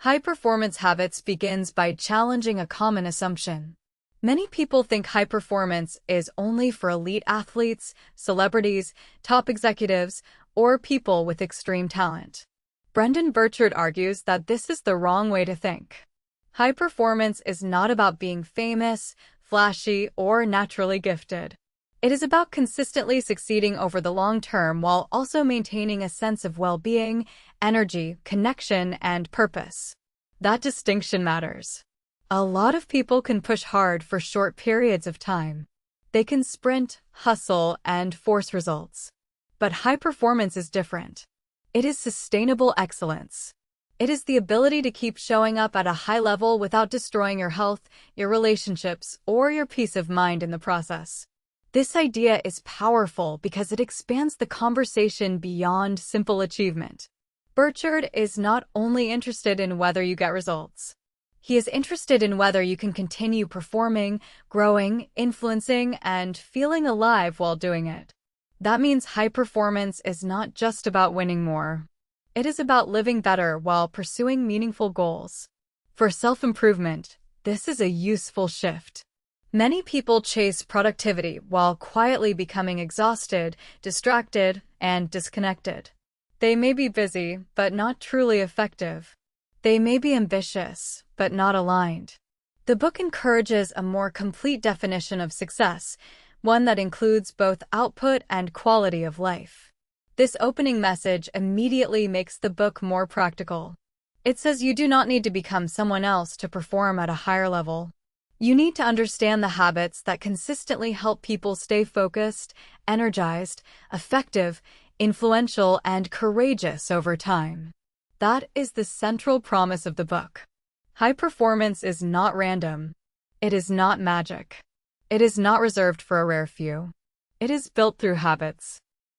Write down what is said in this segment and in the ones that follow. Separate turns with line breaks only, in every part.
High-performance habits begins by challenging a common assumption. Many people think high performance is only for elite athletes, celebrities, top executives, or people with extreme talent. Brendan Burchard argues that this is the wrong way to think. High performance is not about being famous, flashy, or naturally gifted. It is about consistently succeeding over the long term while also maintaining a sense of well-being, energy, connection, and purpose. That distinction matters. A lot of people can push hard for short periods of time. They can sprint, hustle, and force results. But high performance is different. It is sustainable excellence. It is the ability to keep showing up at a high level without destroying your health, your relationships, or your peace of mind in the process. This idea is powerful because it expands the conversation beyond simple achievement. Burchard is not only interested in whether you get results. He is interested in whether you can continue performing, growing, influencing, and feeling alive while doing it. That means high performance is not just about winning more. It is about living better while pursuing meaningful goals. For self-improvement, this is a useful shift. Many people chase productivity while quietly becoming exhausted, distracted, and disconnected. They may be busy, but not truly effective. They may be ambitious, but not aligned. The book encourages a more complete definition of success, one that includes both output and quality of life. This opening message immediately makes the book more practical. It says you do not need to become someone else to perform at a higher level. You need to understand the habits that consistently help people stay focused, energized, effective, influential, and courageous over time. That is the central promise of the book. High performance is not random. It is not magic. It is not reserved for a rare few. It is built through habits.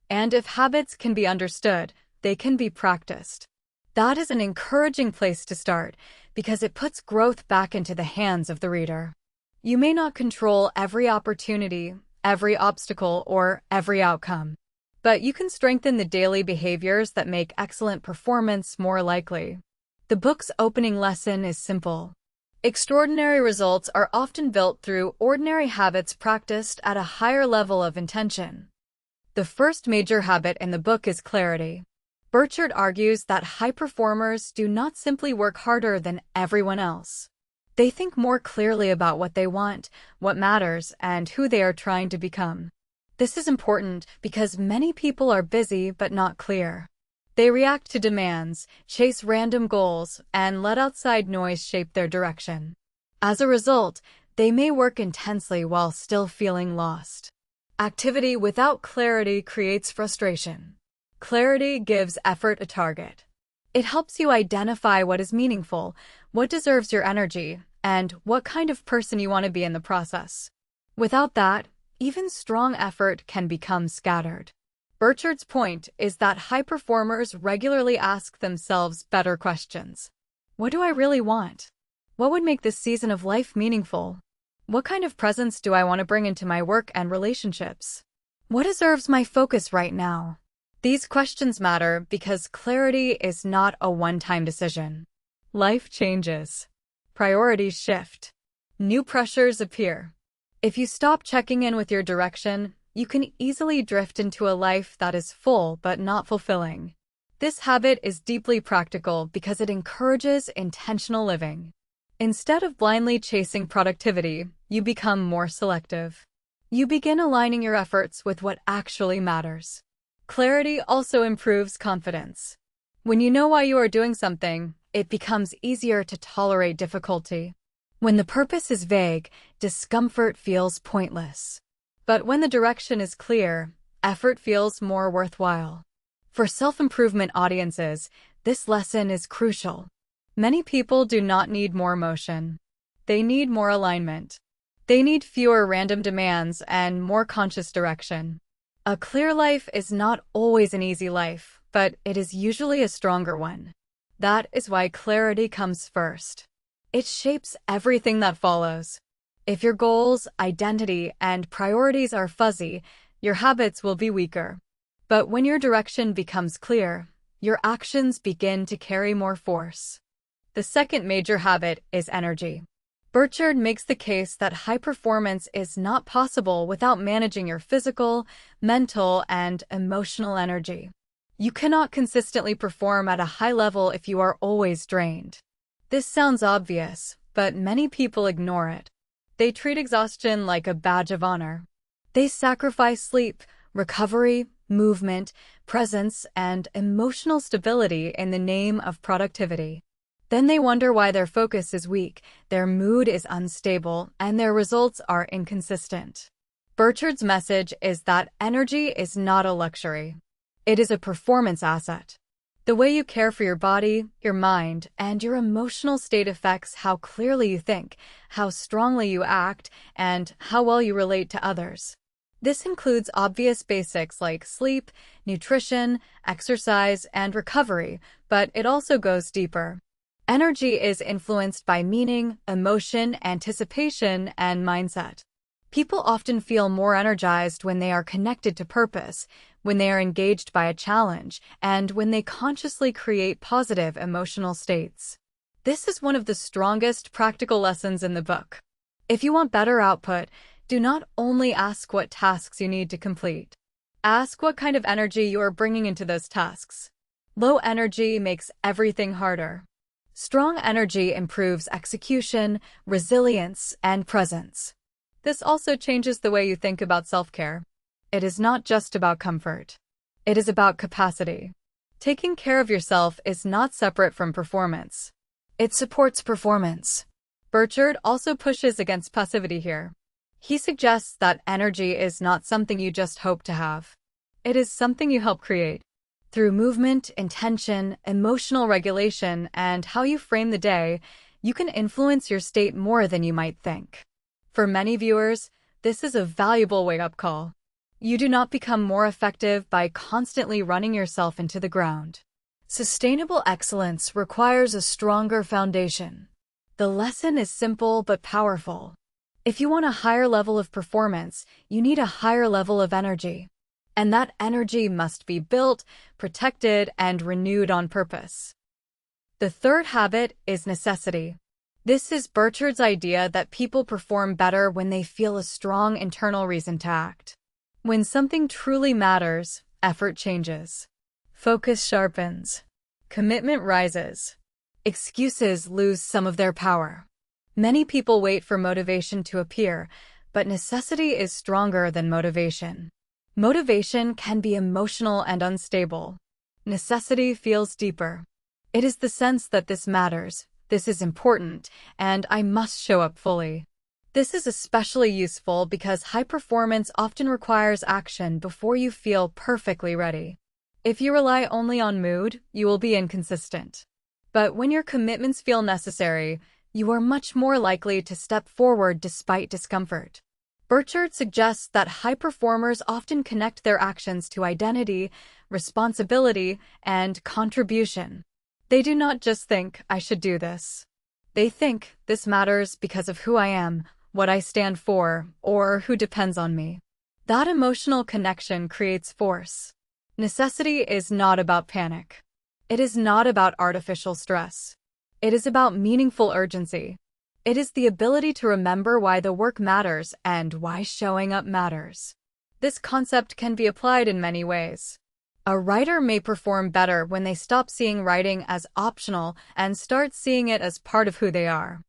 And if habits can be understood, they can be practiced. That is an encouraging place to start because it puts growth back into the hands of the reader. You may not control every opportunity, every obstacle, or every outcome, but you can strengthen the daily behaviors that make excellent performance more likely. The book's opening lesson is simple. Extraordinary results are often built through ordinary habits practiced at a higher level of intention. The first major habit in the book is clarity. Burchard argues that high performers do not simply work harder than everyone else. They think more clearly about what they want, what matters, and who they are trying to become. This is important because many people are busy but not clear. They react to demands, chase random goals, and let outside noise shape their direction. As a result, they may work intensely while still feeling lost. Activity without clarity creates frustration. Clarity gives effort a target. It helps you identify what is meaningful, what deserves your energy, and what kind of person you want to be in the process. Without that, even strong effort can become scattered. Burchard's point is that high performers regularly ask themselves better questions. What do I really want? What would make this season of life meaningful? What kind of presence do I want to bring into my work and relationships? What deserves my focus right now? These questions matter because clarity is not a one-time decision. Life changes. Priorities shift. New pressures appear. If you stop checking in with your direction, you can easily drift into a life that is full but not fulfilling. This habit is deeply practical because it encourages intentional living. Instead of blindly chasing productivity, you become more selective. You begin aligning your efforts with what actually matters. Clarity also improves confidence. When you know why you are doing something, it becomes easier to tolerate difficulty. When the purpose is vague, discomfort feels pointless. But when the direction is clear, effort feels more worthwhile. For self-improvement audiences, this lesson is crucial. Many people do not need more motion. They need more alignment. They need fewer random demands and more conscious direction. A clear life is not always an easy life, but it is usually a stronger one. That is why clarity comes first. It shapes everything that follows. If your goals, identity, and priorities are fuzzy, your habits will be weaker. But when your direction becomes clear, your actions begin to carry more force. The second major habit is energy. Burchard makes the case that high performance is not possible without managing your physical, mental, and emotional energy. You cannot consistently perform at a high level if you are always drained. This sounds obvious, but many people ignore it. They treat exhaustion like a badge of honor. They sacrifice sleep, recovery, movement, presence, and emotional stability in the name of productivity. Then they wonder why their focus is weak, their mood is unstable, and their results are inconsistent. Burchard's message is that energy is not a luxury. It is a performance asset. The way you care for your body, your mind, and your emotional state affects how clearly you think, how strongly you act, and how well you relate to others. This includes obvious basics like sleep, nutrition, exercise, and recovery, but it also goes deeper. Energy is influenced by meaning, emotion, anticipation, and mindset. People often feel more energized when they are connected to purpose, when they are engaged by a challenge, and when they consciously create positive emotional states. This is one of the strongest practical lessons in the book. If you want better output, do not only ask what tasks you need to complete. Ask what kind of energy you are bringing into those tasks. Low energy makes everything harder. Strong energy improves execution, resilience, and presence. This also changes the way you think about self-care. It is not just about comfort. It is about capacity. Taking care of yourself is not separate from performance. It supports performance. Burchard also pushes against passivity here. He suggests that energy is not something you just hope to have. It is something you help create. Through movement, intention, emotional regulation, and how you frame the day, you can influence your state more than you might think. For many viewers, this is a valuable wake-up call. You do not become more effective by constantly running yourself into the ground. Sustainable excellence requires a stronger foundation. The lesson is simple but powerful. If you want a higher level of performance, you need a higher level of energy. And that energy must be built, protected, and renewed on purpose. The third habit is necessity. This is Burchard's idea that people perform better when they feel a strong internal reason to act. When something truly matters, effort changes. Focus sharpens. Commitment rises. Excuses lose some of their power. Many people wait for motivation to appear, but necessity is stronger than motivation. Motivation can be emotional and unstable. Necessity feels deeper. It is the sense that this matters, this is important, and I must show up fully. This is especially useful because high performance often requires action before you feel perfectly ready. If you rely only on mood, you will be inconsistent. But when your commitments feel necessary, you are much more likely to step forward despite discomfort. Burchard suggests that high performers often connect their actions to identity, responsibility, and contribution. They do not just think, I should do this. They think, this matters because of who I am, what I stand for, or who depends on me. That emotional connection creates force. Necessity is not about panic. It is not about artificial stress. It is about meaningful urgency. It is the ability to remember why the work matters and why showing up matters. This concept can be applied in many ways. A writer may perform better when they stop seeing writing as optional and start seeing it as part of who they are.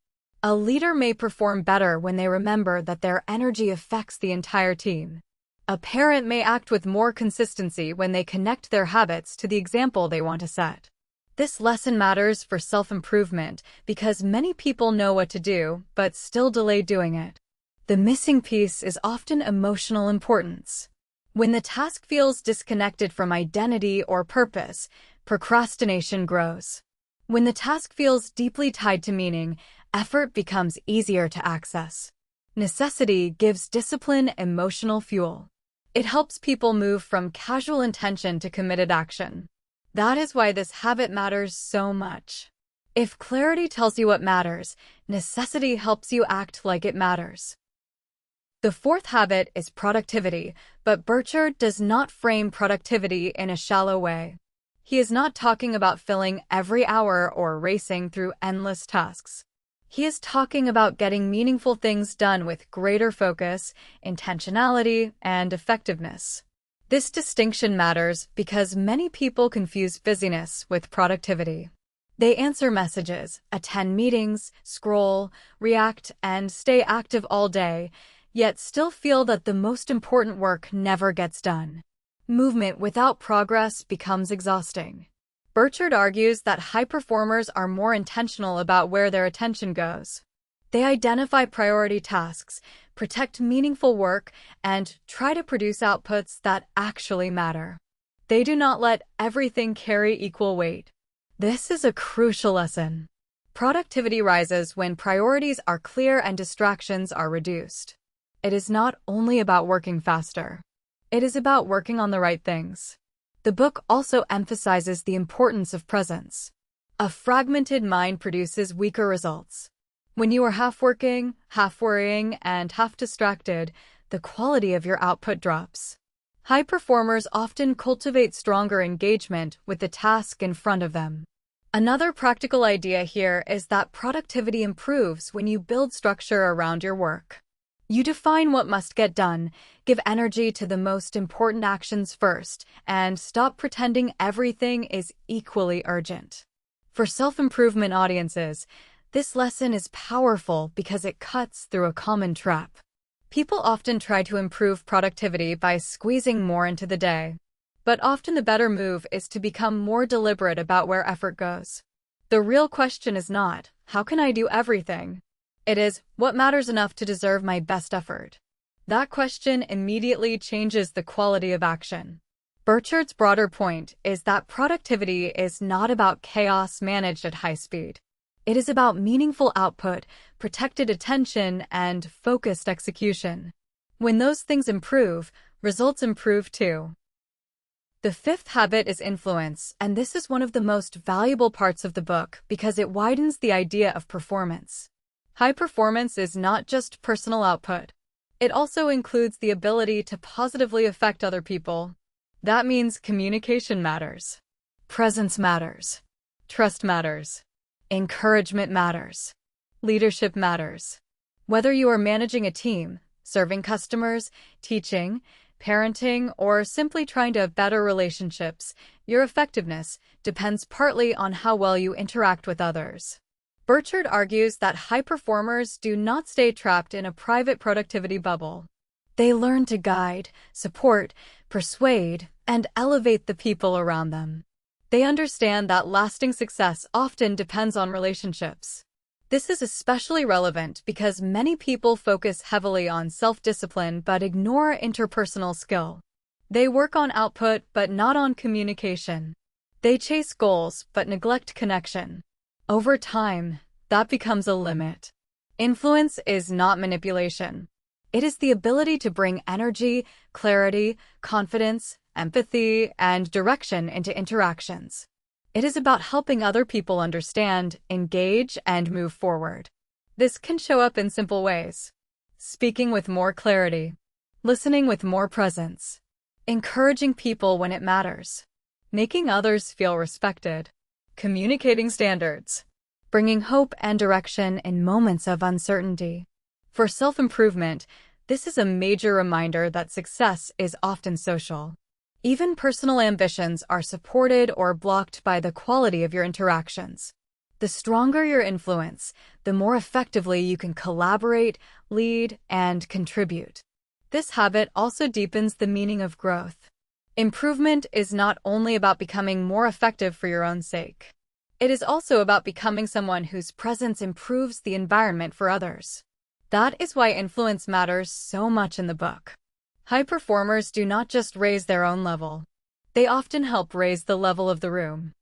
A leader may perform better when they remember that their energy affects the entire team. A parent may act with more consistency when they connect their habits to the example they want to set. This lesson matters for self-improvement because many people know what to do but still delay doing it. The missing piece is often emotional importance. When the task feels disconnected from identity or purpose, procrastination grows. When the task feels deeply tied to meaning, effort becomes easier to access. Necessity gives discipline emotional fuel. It helps people move from casual intention to committed action. That is why this habit matters so much. If clarity tells you what matters, necessity helps you act like it matters. The fourth habit is productivity, but Burchard does not frame productivity in a shallow way. He is not talking about filling every hour or racing through endless tasks. He is talking about getting meaningful things done with greater focus, intentionality, and effectiveness. This distinction matters because many people confuse busyness with productivity. They answer messages, attend meetings, scroll, react, and stay active all day, yet still feel that the most important work never gets done. Movement without progress becomes exhausting. Burchard argues that high performers are more intentional about where their attention goes. They identify priority tasks, protect meaningful work, and try to produce outputs that actually matter. They do not let everything carry equal weight. This is a crucial lesson. Productivity rises when priorities are clear and distractions are reduced. It is not only about working faster. It is about working on the right things. The book also emphasizes the importance of presence. A fragmented mind produces weaker results. When you are half working, half worrying, and half distracted, the quality of your output drops. High performers often cultivate stronger engagement with the task in front of them. Another practical idea here is that productivity improves when you build structure around your work. You define what must get done, give energy to the most important actions first, and stop pretending everything is equally urgent. For self-improvement audiences, this lesson is powerful because it cuts through a common trap. People often try to improve productivity by squeezing more into the day. But often the better move is to become more deliberate about where effort goes. The real question is not, how can I do everything? It is, what matters enough to deserve my best effort? That question immediately changes the quality of action. Burchard's broader point is that productivity is not about chaos managed at high speed. It is about meaningful output, protected attention, and focused execution. When those things improve, results improve too. The fifth habit is influence, and this is one of the most valuable parts of the book because it widens the idea of performance. High performance is not just personal output. It also includes the ability to positively affect other people. That means communication matters. Presence matters. Trust matters. Encouragement matters. Leadership matters. Whether you are managing a team, serving customers, teaching, parenting, or simply trying to have better relationships, your effectiveness depends partly on how well you interact with others. Burchard argues that high performers do not stay trapped in a private productivity bubble. They learn to guide, support, persuade, and elevate the people around them. They understand that lasting success often depends on relationships. This is especially relevant because many people focus heavily on self-discipline but ignore interpersonal skill. They work on output but not on communication. They chase goals but neglect connection. Over time, that becomes a limit. Influence is not manipulation. It is the ability to bring energy, clarity, confidence, empathy, and direction into interactions. It is about helping other people understand, engage, and move forward. This can show up in simple ways. Speaking with more clarity, listening with more presence, encouraging people when it matters, making others feel respected, communicating standards, bringing hope and direction in moments of uncertainty. For self-improvement, this is a major reminder that success is often social. Even personal ambitions are supported or blocked by the quality of your interactions. The stronger your influence, the more effectively you can collaborate, lead, and contribute. This habit also deepens the meaning of growth. Improvement is not only about becoming more effective for your own sake. It is also about becoming someone whose presence improves the environment for others. That is why influence matters so much in the book. High performers do not just raise their own level. They often help raise the level of the room.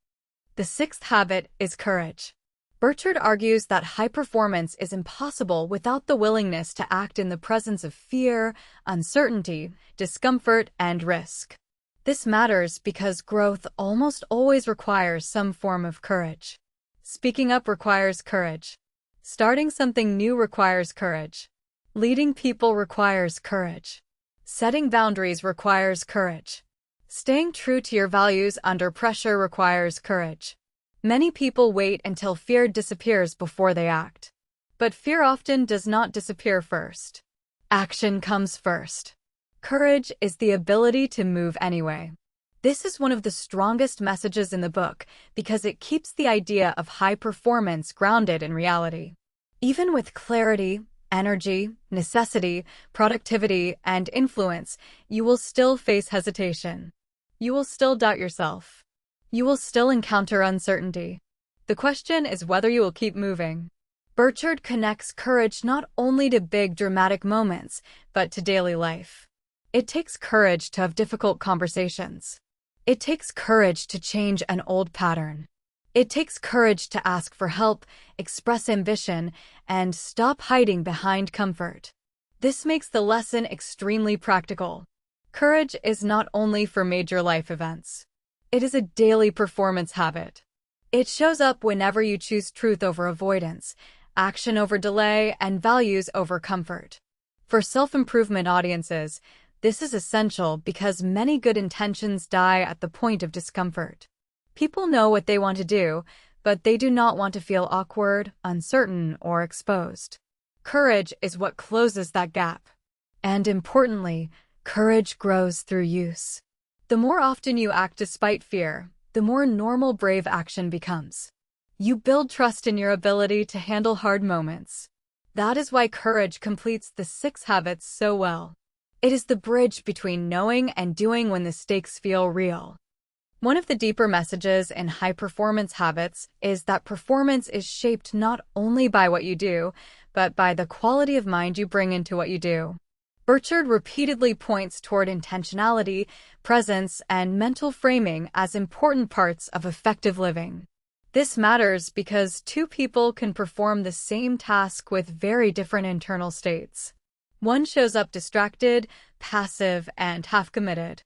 The sixth habit is courage. Burchard argues that high performance is impossible without the willingness to act in the presence of fear, uncertainty, discomfort, and risk. This matters because growth almost always requires some form of courage. Speaking up requires courage. Starting something new requires courage. Leading people requires courage. Setting boundaries requires courage. Staying true to your values under pressure requires courage. Many people wait until fear disappears before they act. But fear often does not disappear first. Action comes first. Courage is the ability to move anyway. This is one of the strongest messages in the book because it keeps the idea of high performance grounded in reality. Even with clarity, energy, necessity, productivity, and influence, you will still face hesitation. You will still doubt yourself. You will still encounter uncertainty. The question is whether you will keep moving. Burchard connects courage not only to big dramatic moments, but to daily life. It takes courage to have difficult conversations. It takes courage to change an old pattern. It takes courage to ask for help, express ambition, and stop hiding behind comfort. This makes the lesson extremely practical. Courage is not only for major life events. It is a daily performance habit. It shows up whenever you choose truth over avoidance, action over delay, and values over comfort. For self-improvement audiences, this is essential because many good intentions die at the point of discomfort. People know what they want to do, but they do not want to feel awkward, uncertain, or exposed. Courage is what closes that gap. And importantly, courage grows through use. The more often you act despite fear, the more normal brave action becomes. You build trust in your ability to handle hard moments. That is why courage completes the 6 habits so well. It is the bridge between knowing and doing when the stakes feel real. One of the deeper messages in high-performance habits is that performance is shaped not only by what you do, but by the quality of mind you bring into what you do. Burchard repeatedly points toward intentionality, presence, and mental framing as important parts of effective living. This matters because 2 people can perform the same task with very different internal states. One shows up distracted, passive, and half-committed.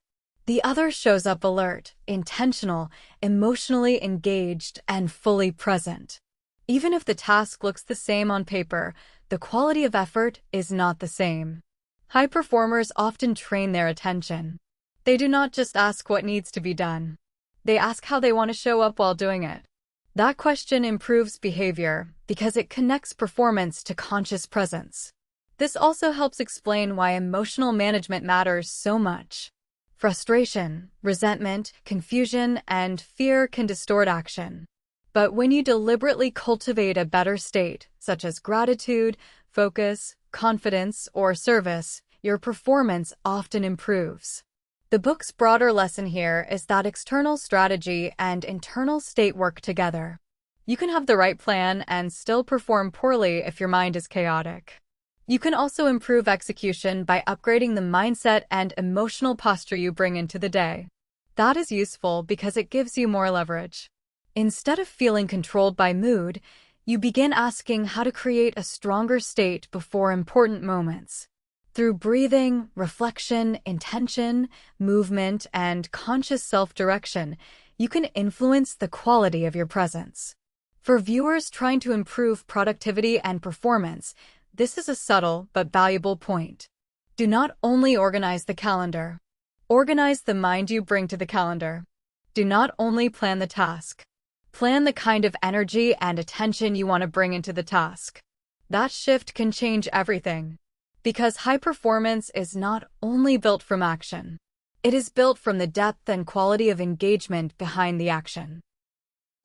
The other shows up alert, intentional, emotionally engaged, and fully present. Even if the task looks the same on paper, the quality of effort is not the same. High performers often train their attention. They do not just ask what needs to be done. They ask how they want to show up while doing it. That question improves behavior because it connects performance to conscious presence. This also helps explain why emotional management matters so much. Frustration, resentment, confusion, and fear can distort action. But when you deliberately cultivate a better state, such as gratitude, focus, confidence, or service, your performance often improves. The book's broader lesson here is that external strategy and internal state work together. You can have the right plan and still perform poorly if your mind is chaotic. You can also improve execution by upgrading the mindset and emotional posture you bring into the day. That is useful because it gives you more leverage. Instead of feeling controlled by mood, you begin asking how to create a stronger state before important moments. Through breathing, reflection, intention, movement, and conscious self-direction, you can influence the quality of your presence. For viewers trying to improve productivity and performance, this is a subtle but valuable point. Do not only organize the calendar. Organize the mind you bring to the calendar. Do not only plan the task. Plan the kind of energy and attention you want to bring into the task. That shift can change everything. Because high performance is not only built from action. It is built from the depth and quality of engagement behind the action.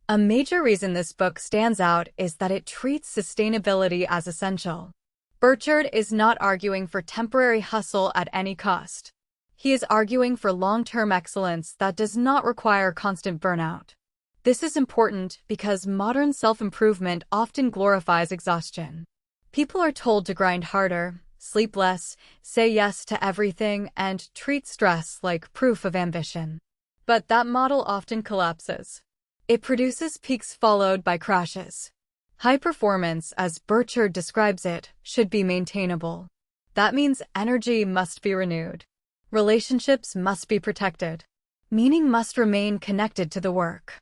A major reason this book stands out is that it treats sustainability as essential. Burchard is not arguing for temporary hustle at any cost. He is arguing for long-term excellence that does not require constant burnout. This is important because modern self-improvement often glorifies exhaustion. People are told to grind harder, sleep less, say yes to everything, and treat stress like proof of ambition. But that model often collapses. It produces peaks followed by crashes. High performance, as Burchard describes it, should be maintainable. That means energy must be renewed. Relationships must be protected. Meaning must remain connected to the work.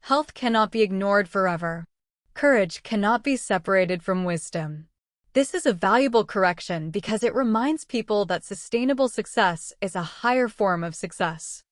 Health cannot be ignored forever. Courage cannot be separated from wisdom. This is a valuable correction because it reminds people that sustainable success is a higher form of success.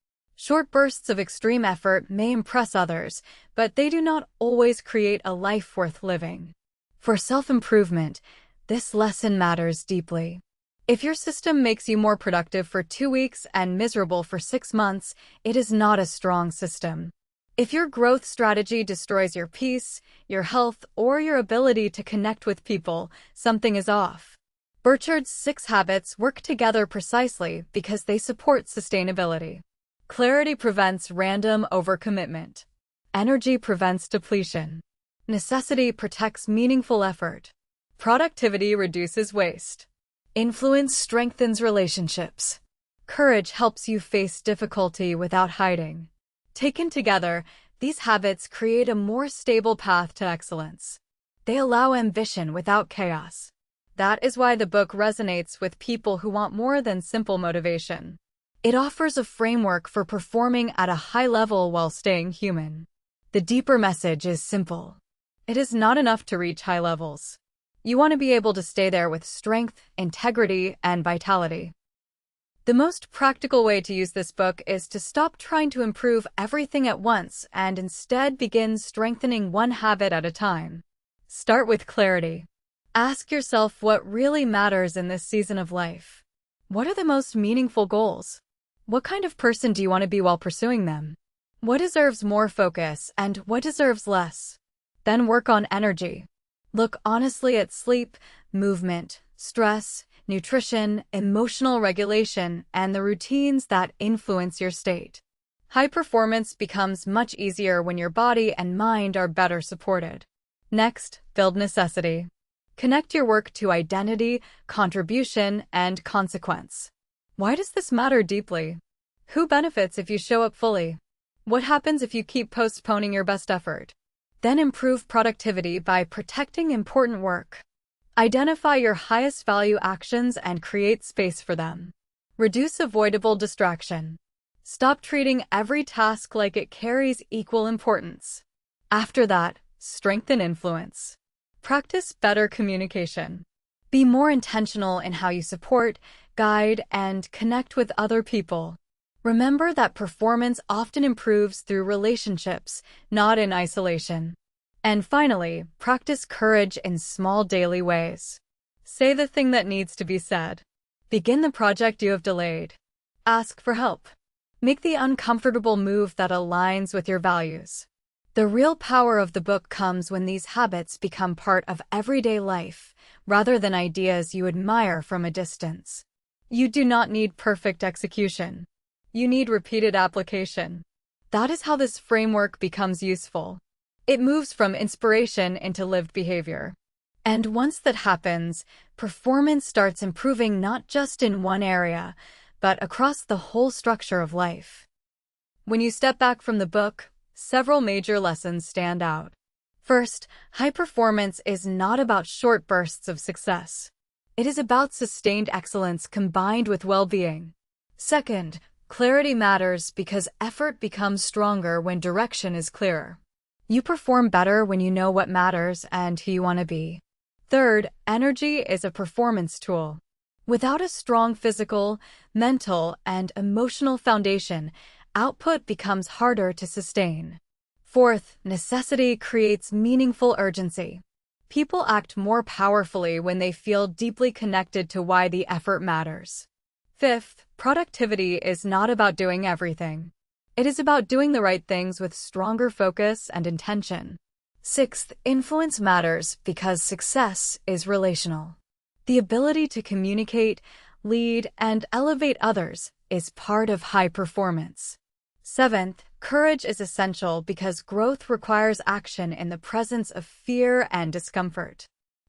Short bursts of extreme effort may impress others, but they do not always create a life worth living. For self-improvement, this lesson matters deeply. If your system makes you more productive for 2 weeks and miserable for 6 months, it is not a strong system. If your growth strategy destroys your peace, your health, or your ability to connect with people, something is off. Burchard's 6 habits work together precisely because they support sustainability. Clarity prevents random overcommitment. Energy prevents depletion. Necessity protects meaningful effort. Productivity reduces waste. Influence strengthens relationships. Courage helps you face difficulty without hiding. Taken together, these habits create a more stable path to excellence. They allow ambition without chaos. That is why the book resonates with people who want more than simple motivation. It offers a framework for performing at a high level while staying human. The deeper message is simple. It is not enough to reach high levels. You want to be able to stay there with strength, integrity, and vitality. The most practical way to use this book is to stop trying to improve everything at once and instead begin strengthening one habit at a time. Start with clarity. Ask yourself what really matters in this season of life. What are the most meaningful goals? What kind of person do you want to be while pursuing them? What deserves more focus and what deserves less? Then work on energy. Look honestly at sleep, movement, stress, nutrition, emotional regulation, and the routines that influence your state. High performance becomes much easier when your body and mind are better supported. Next, build necessity. Connect your work to identity, contribution, and consequence. Why does this matter deeply? Who benefits if you show up fully? What happens if you keep postponing your best effort? Then improve productivity by protecting important work. Identify your highest value actions and create space for them. Reduce avoidable distraction. Stop treating every task like it carries equal importance. After that, strengthen influence. Practice better communication. Be more intentional in how you support, guide, and connect with other people. Remember that performance often improves through relationships, not in isolation. And finally, practice courage in small daily ways. Say the thing that needs to be said. Begin the project you have delayed. Ask for help. Make the uncomfortable move that aligns with your values. The real power of the book comes when these habits become part of everyday life, rather than ideas you admire from a distance. You do not need perfect execution. You need repeated application. That is how this framework becomes useful. It moves from inspiration into lived behavior. And once that happens, performance starts improving not just in one area, but across the whole structure of life. When you step back from the book, several major lessons stand out. First, high performance is not about short bursts of success. It is about sustained excellence combined with well-being. Second, clarity matters because effort becomes stronger when direction is clearer. You perform better when you know what matters and who you want to be. Third, energy is a performance tool. Without a strong physical, mental, and emotional foundation, output becomes harder to sustain. Fourth, necessity creates meaningful urgency. People act more powerfully when they feel deeply connected to why the effort matters. Fifth, productivity is not about doing everything. It is about doing the right things with stronger focus and intention. Sixth, influence matters because success is relational. The ability to communicate, lead, and elevate others is part of high performance. Seventh, courage is essential because growth requires action in the presence of fear and discomfort.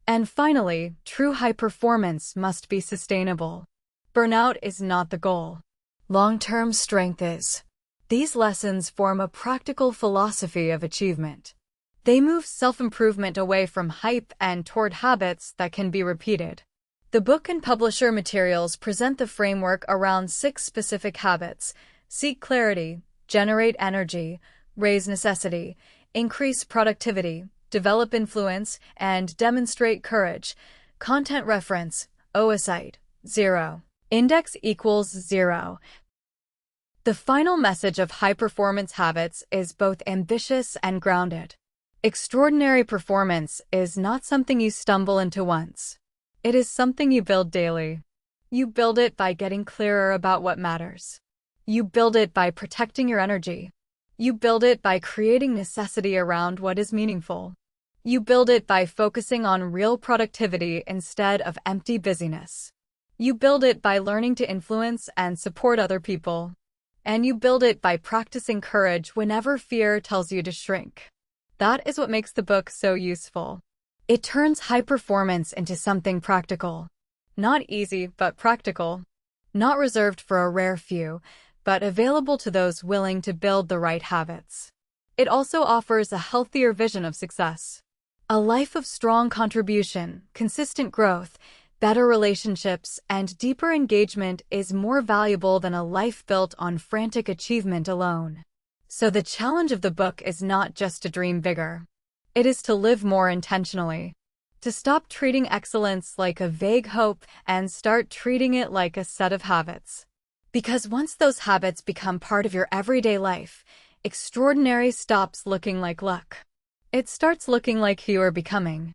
And finally, true high performance must be sustainable. Burnout is not the goal. Long-term strength is. These lessons form a practical philosophy of achievement. They move self-improvement away from hype and toward habits that can be repeated. The book and publisher materials present the framework around 6 specific habits: seek clarity, generate energy, raise necessity, increase productivity, develop influence, and demonstrate courage. Content reference: OSITE 0. Index equals 0. The final message of high-performance habits is both ambitious and grounded. Extraordinary performance is not something you stumble into once. It is something you build daily. You build it by getting clearer about what matters. You build it by protecting your energy. You build it by creating necessity around what is meaningful. You build it by focusing on real productivity instead of empty busyness. You build it by learning to influence and support other people. And you build it by practicing courage whenever fear tells you to shrink. That is what makes the book so useful. It turns high performance into something practical. Not easy, but practical. Not reserved for a rare few, but available to those willing to build the right habits. It also offers a healthier vision of success. A life of strong contribution, consistent growth, better relationships, and deeper engagement is more valuable than a life built on frantic achievement alone. So the challenge of the book is not just to dream bigger. It is to live more intentionally. To stop treating excellence like a vague hope and start treating it like a set of habits. Because once those habits become part of your everyday life, extraordinary stops looking like luck. It starts looking like who you are becoming.